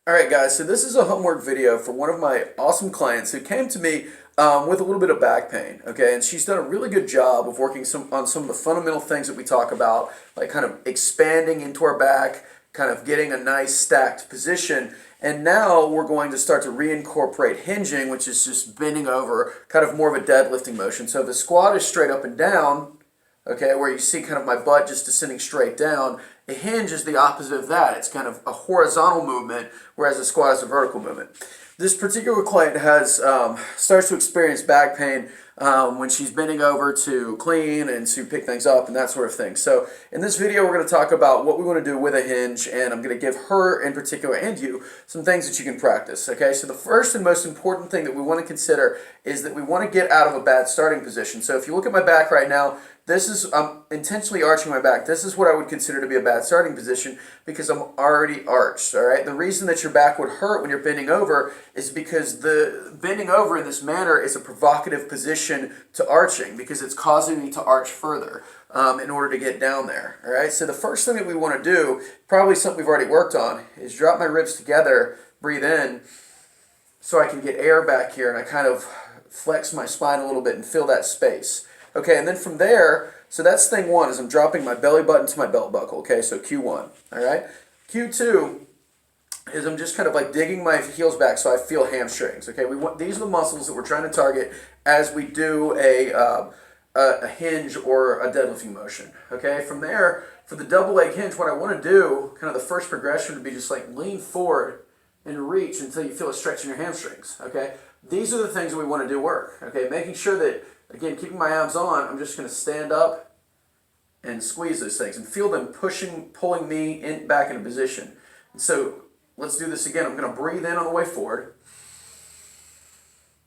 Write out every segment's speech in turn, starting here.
Alright guys, so this is a homework video for one of my awesome clients who came to me with a little bit of back pain, okay? And she's done a really good job of working on some of the fundamental things that we talk about, like kind of expanding into our back, kind of getting a nice stacked position. And now we're going to start to reincorporate hinging, which is just bending over, kind of more of a deadlifting motion. So if the squat is straight up and down, okay, where you see kind of my butt just descending straight down. A hinge is the opposite of that. It's kind of a horizontal movement, whereas a squat is a vertical movement. This particular client has starts to experience back pain when she's bending over to clean and to pick things up and that sort of thing. So in this video, we're going to talk about what we want to do with a hinge, and I'm going to give her in particular and you some things that you can practice. Okay, so the first and most important thing that we want to consider is that we want to get out of a bad starting position. So if you look at my back right now, this is, I'm intentionally arching my back. This is what I would consider to be a bad starting position because I'm already arched, all right? The reason that your back would hurt when you're bending over is because the bending over in this manner is a provocative position to arching because it's causing me to arch further in order to get down there, all right? So the first thing that we want to do, probably something we've already worked on, is drop my ribs together, breathe in, so I can get air back here and I kind of flex my spine a little bit and fill that space. Okay, and then from there, so that's thing one, is I'm dropping my belly button to my belt buckle. Okay, so Q1, all right? Q2 is I'm just kind of like digging my heels back so I feel hamstrings. Okay, these are the muscles that we're trying to target as we do a hinge or a deadlifting motion. Okay, from there, for the double leg hinge, what I want to do, kind of the first progression would be just like lean forward and reach until you feel a stretch in your hamstrings. Okay, these are the things that we want to do work. Okay, making sure that, again, keeping my abs on, I'm just going to stand up and squeeze those things and feel them pulling me back into position. And so let's do this again. I'm going to breathe in on the way forward,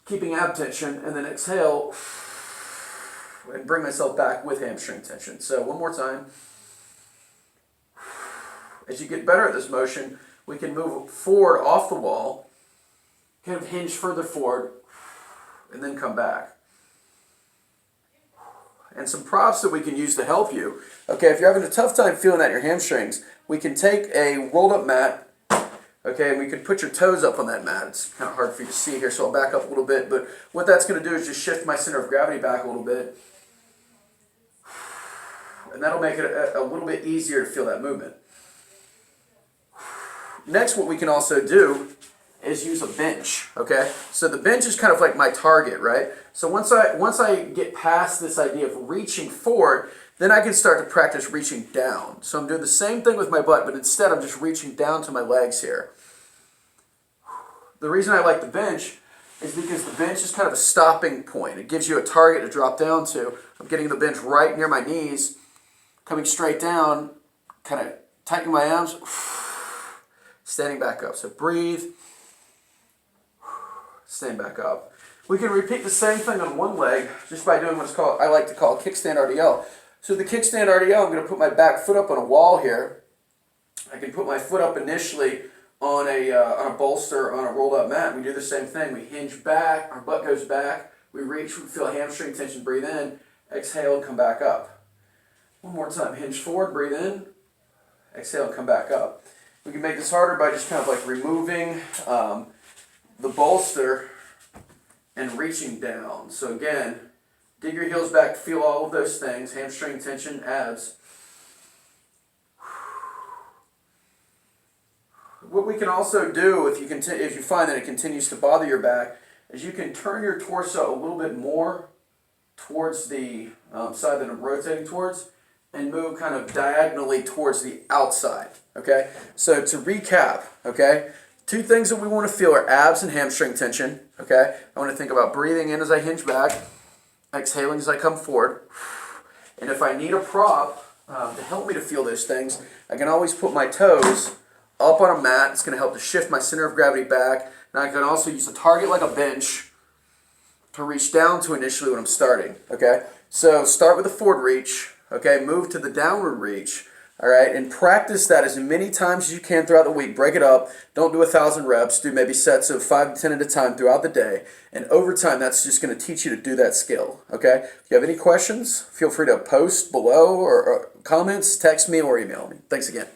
keeping ab tension, and then exhale and bring myself back with hamstring tension. So one more time. As you get better at this motion, we can move forward off the wall, kind of hinge further forward, and then come back. And some props that we can use to help you. Okay, if you're having a tough time feeling at your hamstrings, we can take a rolled up mat, okay, and we can put your toes up on that mat. It's kind of hard for you to see here, so I'll back up a little bit, but what that's going to do is just shift my center of gravity back a little bit, and that'll make it a little bit easier to feel that movement. Next, what we can also do is use a bench, okay? So the bench is kind of like my target, right? So once I get past this idea of reaching forward, then I can start to practice reaching down. So I'm doing the same thing with my butt, but instead I'm just reaching down to my legs here. The reason I like the bench is because the bench is kind of a stopping point. It gives you a target to drop down to. I'm getting the bench right near my knees, coming straight down, kind of tightening my arms, standing back up. So breathe. Stand back up. We can repeat the same thing on one leg just by doing what's called, I like to call kickstand RDL. So the kickstand RDL, I'm going to put my back foot up on a wall here. I can put my foot up initially on a bolster, on a rolled up mat. We do the same thing. We hinge back, our butt goes back, we reach, we feel hamstring tension, breathe in, exhale and come back up. One more time, hinge forward, breathe in, exhale and come back up. We can make this harder by just kind of like removing the bolster and reaching down. So again, dig your heels back, feel all of those things, hamstring tension, abs. What we can also do if you find that it continues to bother your back is you can turn your torso a little bit more towards the side that I'm rotating towards and move kind of diagonally towards the outside, okay? So to recap, okay, two things that we want to feel are abs and hamstring tension, okay? I want to think about breathing in as I hinge back, exhaling as I come forward. And if I need a prop to help me to feel those things, I can always put my toes up on a mat. It's going to help to shift my center of gravity back. And I can also use a target like a bench to reach down to initially when I'm starting, okay? So start with a forward reach, okay? Move to the downward reach. All right, and practice that as many times as you can throughout the week. Break it up. Don't do 1,000 reps. Do maybe sets of 5 to 10 at a time throughout the day. And over time, that's just going to teach you to do that skill. Okay? If you have any questions, feel free to post below or comments, text me, or email me. Thanks again.